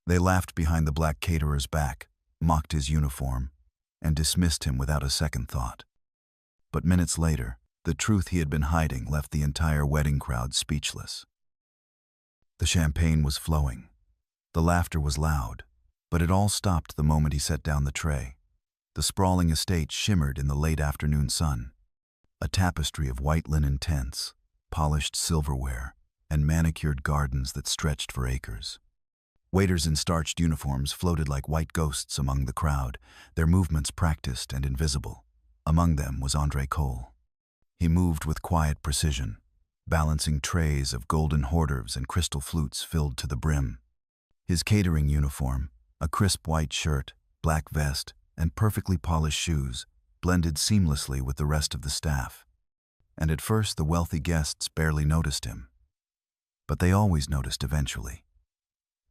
They laughed behind the black caterer's back, mocked his uniform, and dismissed him without a second thought. But minutes later, the truth he had been hiding left the entire wedding crowd speechless. The champagne was flowing. The laughter was loud, but it all stopped the moment he set down the tray. The sprawling estate shimmered in the late afternoon sun, a tapestry of white linen tents, polished silverware, and manicured gardens that stretched for acres. Waiters in starched uniforms floated like white ghosts among the crowd, their movements practiced and invisible. Among them was Andre Cole. He moved with quiet precision, balancing trays of golden hors d'oeuvres and crystal flutes filled to the brim. His catering uniform, a crisp white shirt, black vest, and perfectly polished shoes, blended seamlessly with the rest of the staff. And at first the wealthy guests barely noticed him. But they always noticed eventually.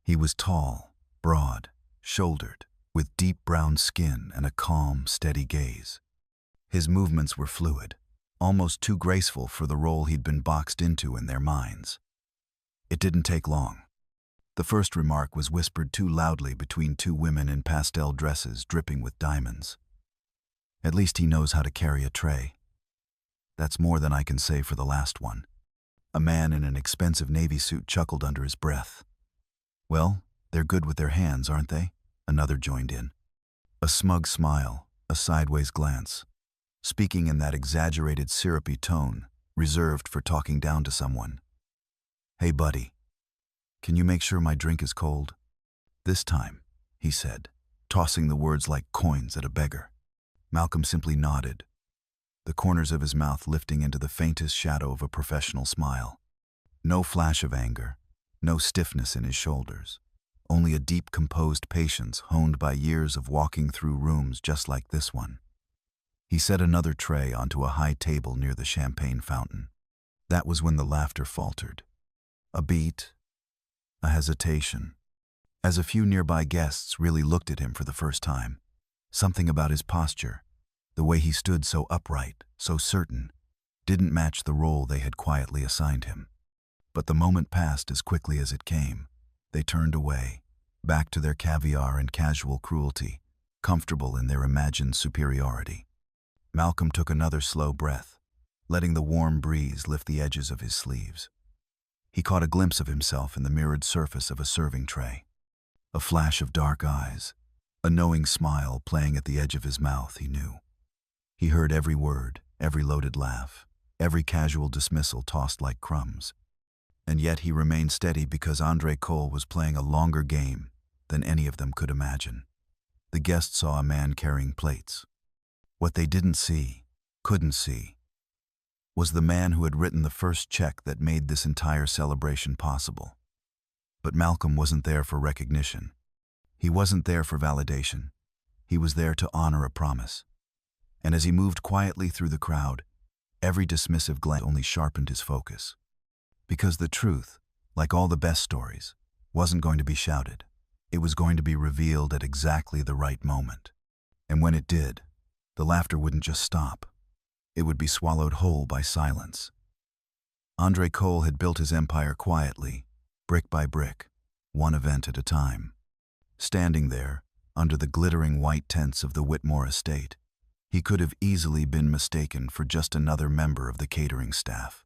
He was tall, broad, shouldered, with deep brown skin and a calm, steady gaze. His movements were fluid, almost too graceful for the role he'd been boxed into in their minds. It didn't take long. The first remark was whispered too loudly between two women in pastel dresses dripping with diamonds. "At least he knows how to carry a tray." "That's more than I can say for the last one." A man in an expensive navy suit chuckled under his breath. "Well, they're good with their hands, aren't they?" Another joined in. A smug smile, a sideways glance, speaking in that exaggerated syrupy tone, reserved for talking down to someone. "Hey, buddy, can you make sure my drink is cold?" "This time," he said, tossing the words like coins at a beggar. Malcolm simply nodded, the corners of his mouth lifting into the faintest shadow of a professional smile. No flash of anger, no stiffness in his shoulders, only a deep composed patience honed by years of walking through rooms just like this one. He set another tray onto a high table near the champagne fountain. That was when the laughter faltered. A beat, a hesitation, as a few nearby guests really looked at him for the first time. Something about his posture, the way he stood so upright, so certain, didn't match the role they had quietly assigned him. But the moment passed as quickly as it came. They turned away, back to their caviar and casual cruelty, comfortable in their imagined superiority. Malcolm took another slow breath, letting the warm breeze lift the edges of his sleeves. He caught a glimpse of himself in the mirrored surface of a serving tray. A flash of dark eyes, a knowing smile playing at the edge of his mouth, he knew. He heard every word, every loaded laugh, every casual dismissal tossed like crumbs. And yet he remained steady because Andre Cole was playing a longer game than any of them could imagine. The guests saw a man carrying plates. What they didn't see, couldn't see, was the man who had written the first check that made this entire celebration possible. But Malcolm wasn't there for recognition. He wasn't there for validation. He was there to honor a promise. And as he moved quietly through the crowd, every dismissive glance only sharpened his focus. Because the truth, like all the best stories, wasn't going to be shouted. It was going to be revealed at exactly the right moment. And when it did, the laughter wouldn't just stop. It would be swallowed whole by silence. Andre Cole had built his empire quietly, brick by brick, one event at a time. Standing there, under the glittering white tents of the Whitmore estate, he could have easily been mistaken for just another member of the catering staff.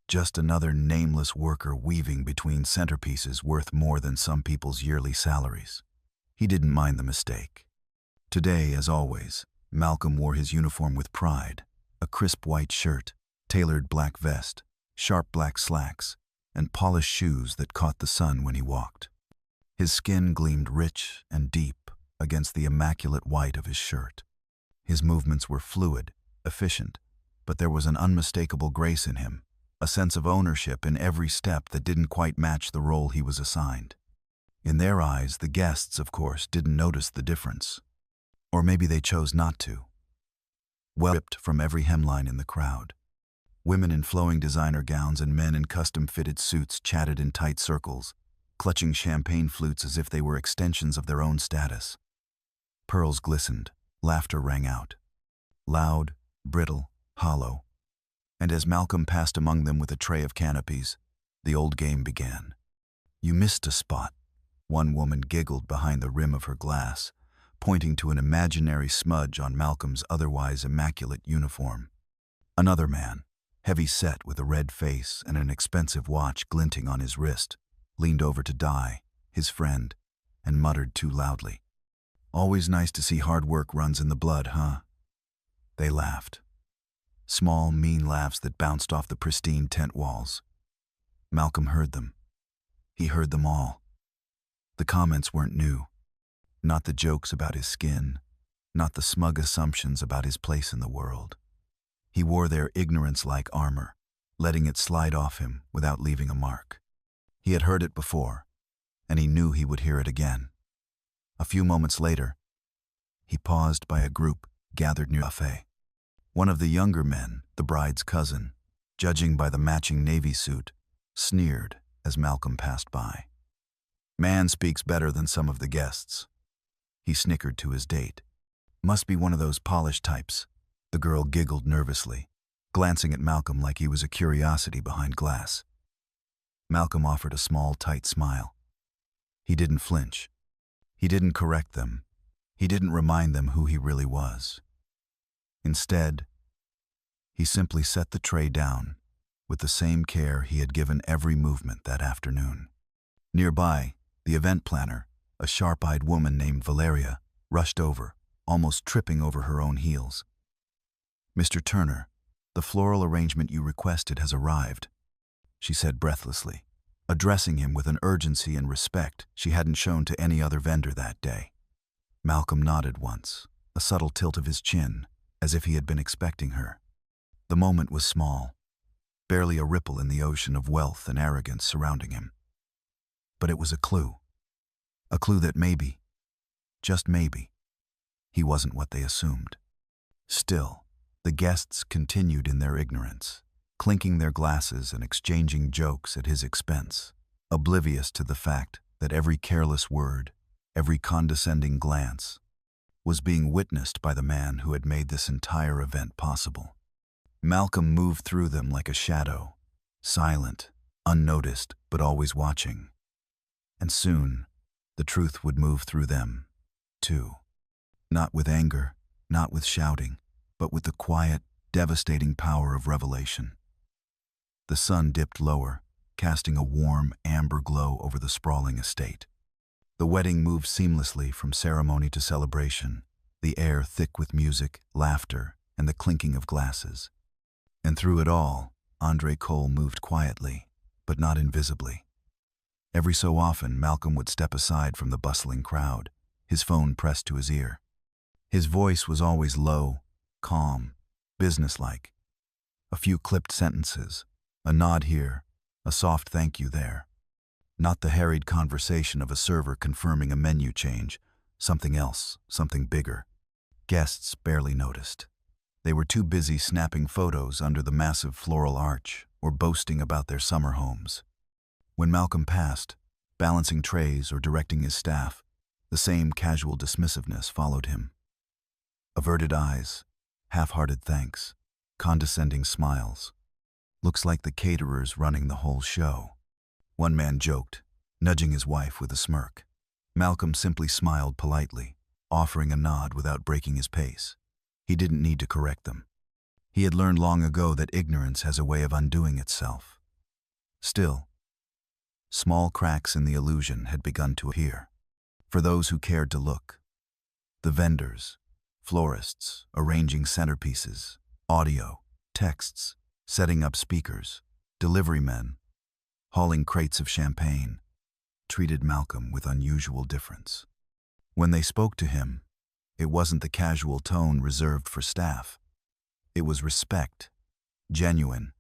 Just another nameless worker weaving between centerpieces worth more than some people's yearly salaries. He didn't mind the mistake. Today, as always, Malcolm wore his uniform with pride, a crisp white shirt, tailored black vest, sharp black slacks, and polished shoes that caught the sun when he walked. His skin gleamed rich and deep against the immaculate white of his shirt. His movements were fluid, efficient, but there was an unmistakable grace in him, a sense of ownership in every step that didn't quite match the role he was assigned. In their eyes, the guests, of course, didn't notice the difference. Or maybe they chose not to. Well ripped from every hemline in the crowd. Women in flowing designer gowns and men in custom-fitted suits chatted in tight circles, clutching champagne flutes as if they were extensions of their own status. Pearls glistened, laughter rang out. Loud, brittle, hollow. And as Malcolm passed among them with a tray of canopies, the old game began. "You missed a spot," One woman giggled behind the rim of her glass, pointing to an imaginary smudge on Malcolm's otherwise immaculate uniform. Another man, heavy-set with a red face and an expensive watch glinting on his wrist, leaned over to Di, his friend, and muttered too loudly, "Always nice to see hard work runs in the blood, huh?" They laughed. Small, mean laughs that bounced off the pristine tent walls. Malcolm heard them. He heard them all. The comments weren't new. Not the jokes about his skin, not the smug assumptions about his place in the world. He wore their ignorance like armor, letting it slide off him without leaving a mark. He had heard it before, and he knew he would hear it again. A few moments later, he paused by a group gathered near a buffet. One of the younger men, the bride's cousin, judging by the matching navy suit, sneered as Malcolm passed by. "Man speaks better than some of the guests." He snickered to his date. "Must be one of those polished types." The girl giggled nervously, glancing at Malcolm like he was a curiosity behind glass. Malcolm offered a small, tight smile. He didn't flinch. He didn't correct them. He didn't remind them who he really was. Instead, he simply set the tray down with the same care he had given every movement that afternoon. Nearby, the event planner, a sharp-eyed woman named Valeria, rushed over, almost tripping over her own heels. "Mr. Turner, the floral arrangement you requested has arrived," she said breathlessly, addressing him with an urgency and respect she hadn't shown to any other vendor that day. Malcolm nodded once, a subtle tilt of his chin, as if he had been expecting her. The moment was small, barely a ripple in the ocean of wealth and arrogance surrounding him. But it was a clue that maybe, just maybe, he wasn't what they assumed. Still, the guests continued in their ignorance, clinking their glasses and exchanging jokes at his expense, oblivious to the fact that every careless word, every condescending glance, was being witnessed by the man who had made this entire event possible. Malcolm moved through them like a shadow, silent, unnoticed, but always watching. And soon, the truth would move through them, too. Not with anger, not with shouting, but with the quiet, devastating power of revelation. The sun dipped lower, casting a warm, amber glow over the sprawling estate. The wedding moved seamlessly from ceremony to celebration, the air thick with music, laughter, and the clinking of glasses. And through it all, Andre Cole moved quietly, but not invisibly. Every so often, Malcolm would step aside from the bustling crowd, his phone pressed to his ear. His voice was always low, calm, businesslike. A few clipped sentences, a nod here, a soft thank you there. Not the harried conversation of a server confirming a menu change, something else, something bigger. Guests barely noticed. They were too busy snapping photos under the massive floral arch or boasting about their summer homes. When Malcolm passed, balancing trays or directing his staff, the same casual dismissiveness followed him. Averted eyes, half-hearted thanks, condescending smiles. "Looks like the caterer's running the whole show," one man joked, nudging his wife with a smirk. Malcolm simply smiled politely, offering a nod without breaking his pace. He didn't need to correct them. He had learned long ago that ignorance has a way of undoing itself. Still, small cracks in the illusion had begun to appear. For those who cared to look. The vendors, florists, arranging centerpieces, audio, texts, setting up speakers, delivery men, hauling crates of champagne, treated Malcolm with unusual difference. When they spoke to him, it wasn't the casual tone reserved for staff. It was respect, genuine,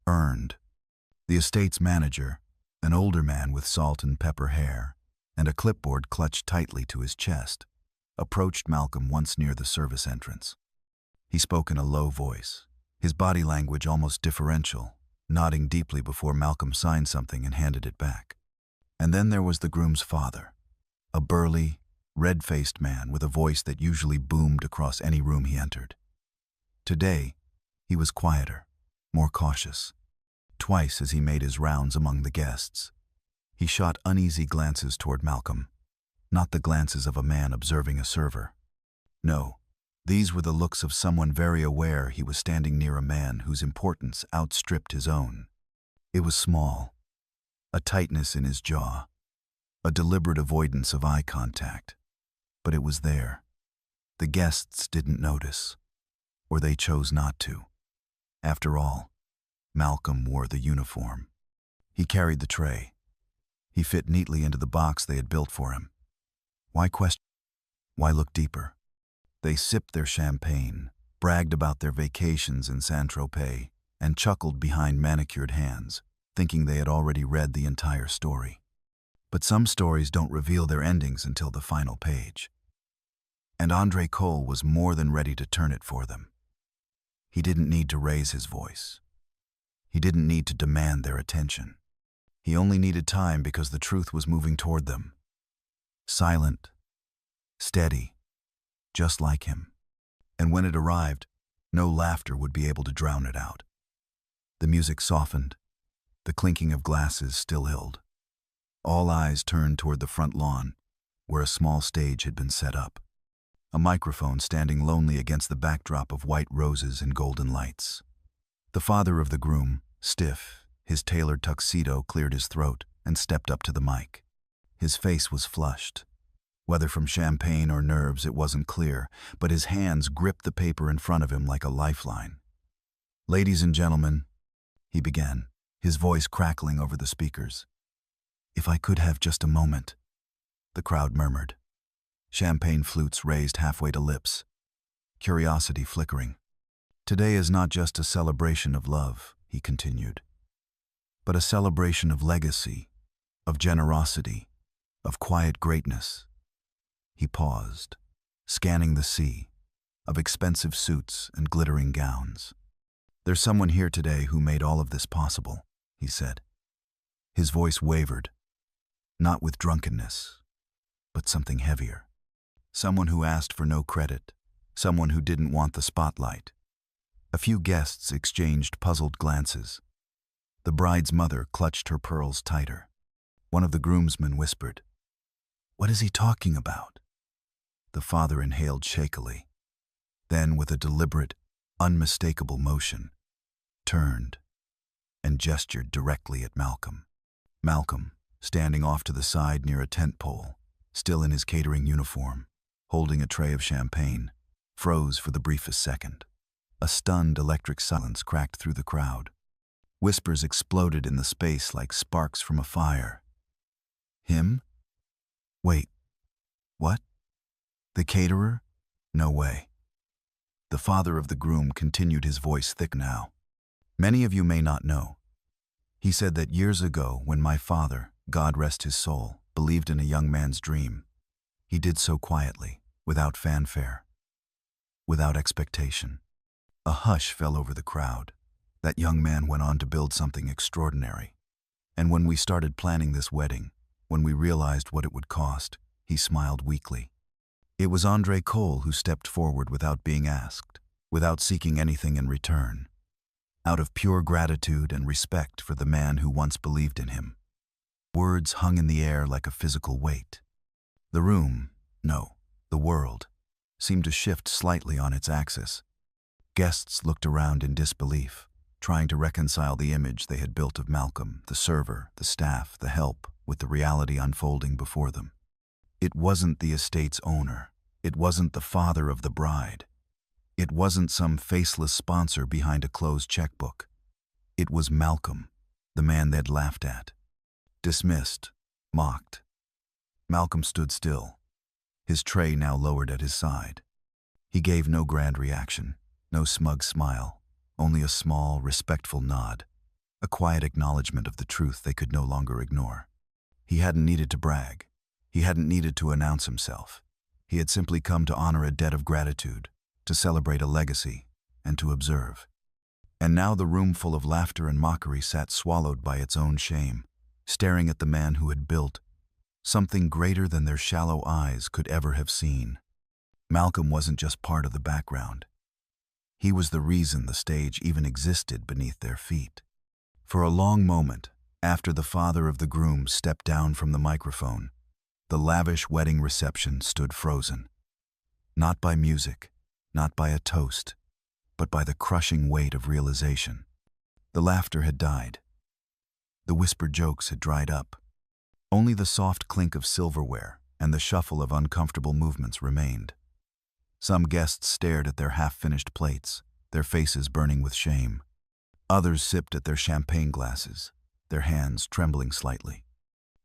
earned. The estate's manager, an older man with salt and pepper hair, and a clipboard clutched tightly to his chest, approached Malcolm once near the service entrance. He spoke in a low voice, his body language almost deferential, nodding deeply before Malcolm signed something and handed it back. And then there was the groom's father, a burly, red-faced man with a voice that usually boomed across any room he entered. Today, he was quieter, more cautious. Twice as he made his rounds among the guests, He shot uneasy glances toward Malcolm, not the glances of a man observing a server. No, these were the looks of someone very aware he was standing near a man whose importance outstripped his own. It was small, a tightness in his jaw, a deliberate avoidance of eye contact. But it was there. The guests didn't notice, or they chose not to. After all, Malcolm wore the uniform. He carried the tray. He fit neatly into the box they had built for him. Why question? Why look deeper? They sipped their champagne, bragged about their vacations in Saint-Tropez, and chuckled behind manicured hands, thinking they had already read the entire story. But some stories don't reveal their endings until the final page. And André Cole was more than ready to turn it for them. He didn't need to raise his voice. He didn't need to demand their attention. He only needed time because the truth was moving toward them. Silent, steady, just like him. And when it arrived, no laughter would be able to drown it out. The music softened, the clinking of glasses stilled. All eyes turned toward the front lawn, where a small stage had been set up. A microphone standing lonely against the backdrop of white roses and golden lights. The father of the groom, stiff, his tailored tuxedo, cleared his throat and stepped up to the mic. His face was flushed. Whether from champagne or nerves, it wasn't clear, but his hands gripped the paper in front of him like a lifeline. "Ladies and gentlemen," he began, his voice crackling over the speakers. "If I could have just a moment," the crowd murmured. Champagne flutes raised halfway to lips, curiosity flickering. "Today is not just a celebration of love," he continued, "but a celebration of legacy, of generosity, of quiet greatness." He paused, scanning the sea, of expensive suits and glittering gowns. "There's someone here today who made all of this possible," he said. His voice wavered, not with drunkenness, but something heavier. Someone who asked for no credit, someone who didn't want the spotlight. A few guests exchanged puzzled glances. The bride's mother clutched her pearls tighter. One of the groomsmen whispered, "What is he talking about?" The father inhaled shakily. Then, with a deliberate, unmistakable motion, turned and gestured directly at Malcolm. Malcolm, standing off to the side near a tent pole, still in his catering uniform, holding a tray of champagne, froze for the briefest second. A stunned electric silence cracked through the crowd. Whispers exploded in the space like sparks from a fire. "Him? Wait, what? The caterer? No way." The father of the groom continued, his voice thick now. "Many of you may not know. He said that years ago, when my father, God rest his soul, believed in a young man's dream, he did so quietly, without fanfare, without expectation." A hush fell over the crowd. That young man went on to build something extraordinary. And when we started planning this wedding, when we realized what it would cost, he smiled weakly. It was André Cole who stepped forward without being asked, without seeking anything in return, out of pure gratitude and respect for the man who once believed in him. Words hung in the air like a physical weight. The room, no, the world, seemed to shift slightly on its axis. Guests looked around in disbelief, trying to reconcile the image they had built of Malcolm, the server, the staff, the help, with the reality unfolding before them. It wasn't the estate's owner. It wasn't the father of the bride. It wasn't some faceless sponsor behind a closed checkbook. It was Malcolm, the man they'd laughed at, dismissed, mocked. Malcolm stood still, his tray now lowered at his side. He gave no grand reaction, no smug smile, only a small, respectful nod, a quiet acknowledgement of the truth they could no longer ignore. He hadn't needed to brag. He hadn't needed to announce himself. He had simply come to honor a debt of gratitude, to celebrate a legacy, and to observe. And now the room full of laughter and mockery sat swallowed by its own shame, staring at the man who had built something greater than their shallow eyes could ever have seen. Malcolm wasn't just part of the background. He was the reason the stage even existed beneath their feet. For a long moment, After the father of the groom stepped down from the microphone, the lavish wedding reception stood frozen. Not by music, not by a toast, but by the crushing weight of realization. The laughter had died. The whispered jokes had dried up. Only the soft clink of silverware and the shuffle of uncomfortable movements remained. Some guests stared at their half-finished plates, their faces burning with shame. Others sipped at their champagne glasses, their hands trembling slightly.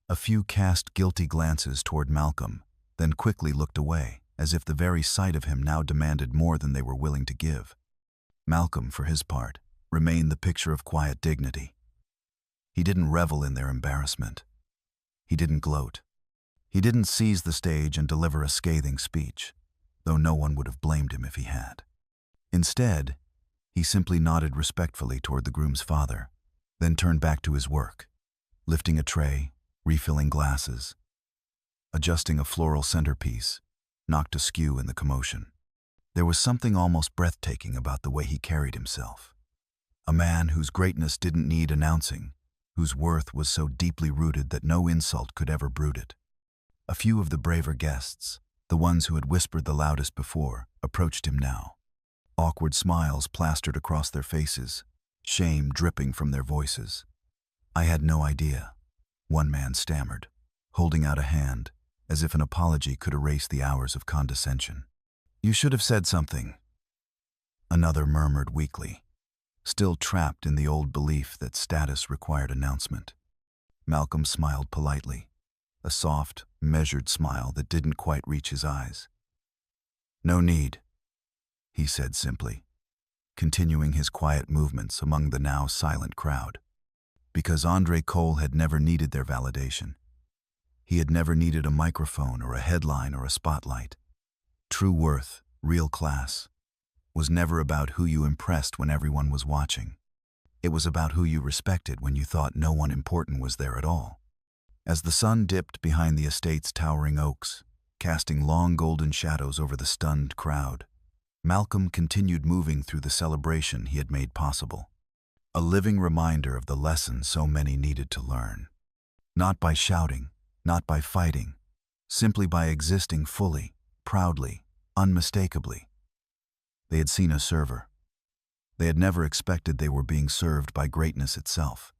A few cast guilty glances toward Malcolm, then quickly looked away, as if the very sight of him now demanded more than they were willing to give. Malcolm, for his part, remained the picture of quiet dignity. He didn't revel in their embarrassment. He didn't gloat. He didn't seize the stage and deliver a scathing speech, though no one would have blamed him if he had. Instead, he simply nodded respectfully toward the groom's father, then turned back to his work, lifting a tray, refilling glasses, adjusting a floral centerpiece, knocked askew in the commotion. There was something almost breathtaking about the way he carried himself. A man whose greatness didn't need announcing, whose worth was so deeply rooted that no insult could ever brood it. A few of the braver guests, the ones who had whispered the loudest before, approached him now. Awkward smiles plastered across their faces, shame dripping from their voices. "I had no idea," one man stammered, holding out a hand, as if an apology could erase the hours of condescension. "You should have said something," another murmured weakly, still trapped in the old belief that status required announcement. Malcolm smiled politely, a soft, measured smile that didn't quite reach his eyes. "No need," he said simply, continuing his quiet movements among the now silent crowd. Because Andre Cole had never needed their validation. He had never needed a microphone or a headline or a spotlight. True worth, real class, was never about who you impressed when everyone was watching. It was about who you respected when you thought no one important was there at all. As the sun dipped behind the estate's towering oaks, casting long golden shadows over the stunned crowd, Malcolm continued moving through the celebration he had made possible. A living reminder of the lesson so many needed to learn. Not by shouting, not by fighting, simply by existing fully, proudly, unmistakably. They had seen a server. They had never expected they were being served by greatness itself.